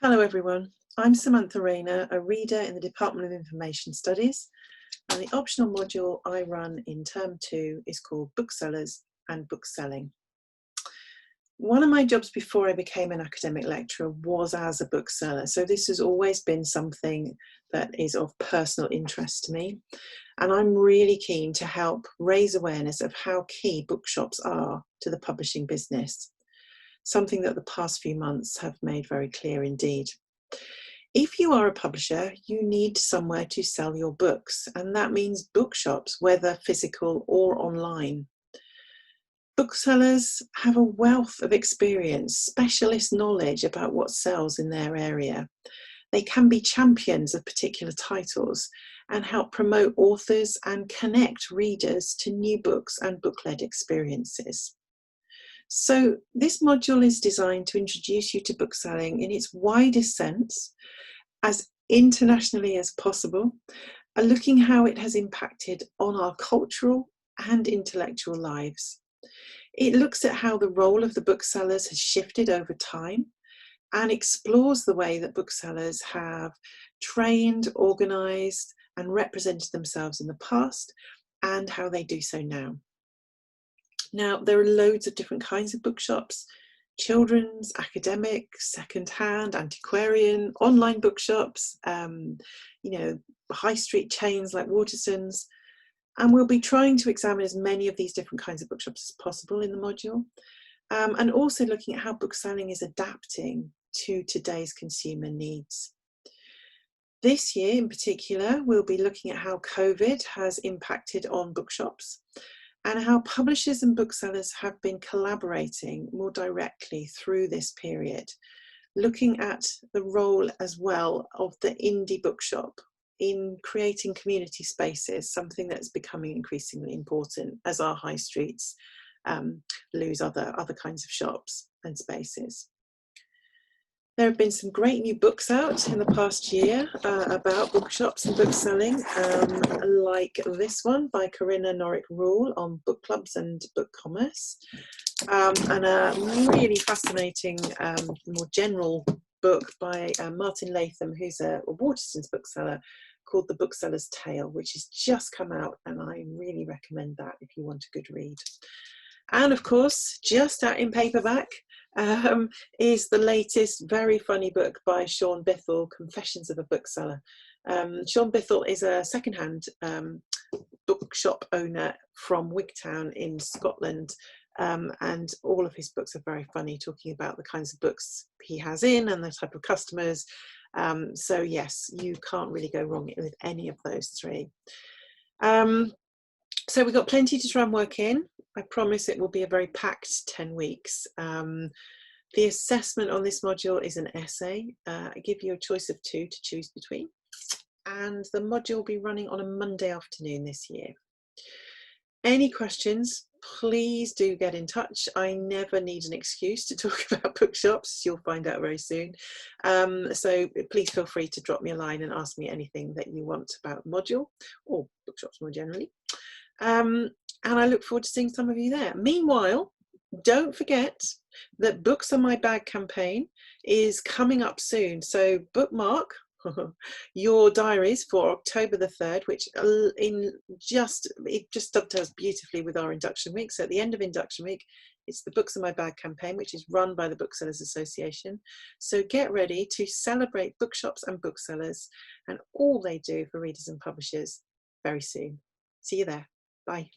Hello everyone, I'm Samantha Rayner, a reader in the Department of Information Studies, and the optional module I run in Term 2 is called Booksellers and Bookselling. One of my jobs before I became an academic lecturer was as a bookseller, so this has always been something that is of personal interest to me, and I'm really keen to help raise awareness of how key bookshops are to the publishing business. Something that the past few months have made very clear indeed. If you are a publisher, you need somewhere to sell your books, and that means bookshops, whether physical or online. Booksellers have a wealth of experience, specialist knowledge about what sells in their area. They can be champions of particular titles and help promote authors and connect readers to new books and book-led experiences. So this module is designed to introduce you to bookselling in its widest sense, as internationally as possible, and looking how it has impacted on our cultural and intellectual lives. It looks at how the role of the booksellers has shifted over time and explores the way that booksellers have trained, organised and represented themselves in the past and how they do so now. Now, there are loads of different kinds of bookshops: children's, academic, second-hand, antiquarian, online bookshops, high street chains like Waterson's. And we'll be trying to examine as many of these different kinds of bookshops as possible in the module, and also looking at how bookselling is adapting to today's consumer needs. This year in particular, we'll be looking at how COVID has impacted on bookshops, and how publishers and booksellers have been collaborating more directly through this period, looking at the role as well of the indie bookshop in creating community spaces, something that's becoming increasingly important as our high streets lose other kinds of shops and spaces. There have been some great new books out in the past year about bookshops and bookselling, like this one by Corinna Norrick-Rule on book clubs and book commerce, and a really fascinating, more general book by Martin Latham, who's a Waterston's bookseller, called The Bookseller's Tale, which has just come out, and I really recommend that if you want a good read. And of course, just out in paperback, is the latest very funny book by Sean Bithell, Confessions of a Bookseller. Sean Bithell is a second-hand bookshop owner from Wigtown in Scotland, and all of his books are very funny, talking about the kinds of books he has in and the type of customers. So yes, you can't really go wrong with any of those three. So we've got plenty to try and work in. I promise it will be a very packed 10 weeks. The assessment on this module is an essay. I give you a choice of 2 to choose between. And the module will be running on a Monday afternoon this year. Any questions, please do get in touch. I never need an excuse to talk about bookshops. You'll find out very soon. So please feel free to drop me a line and ask me anything that you want about the module or bookshops more generally. And I look forward to seeing some of you there. Meanwhile, don't forget that Books On My Bag campaign is coming up soon. So bookmark your diaries for October the 3rd, which it just dovetails beautifully with our induction week. So at the end of induction week, it's the Books On My Bag campaign, which is run by the Booksellers Association. So get ready to celebrate bookshops and booksellers and all they do for readers and publishers very soon. See you there. Bye.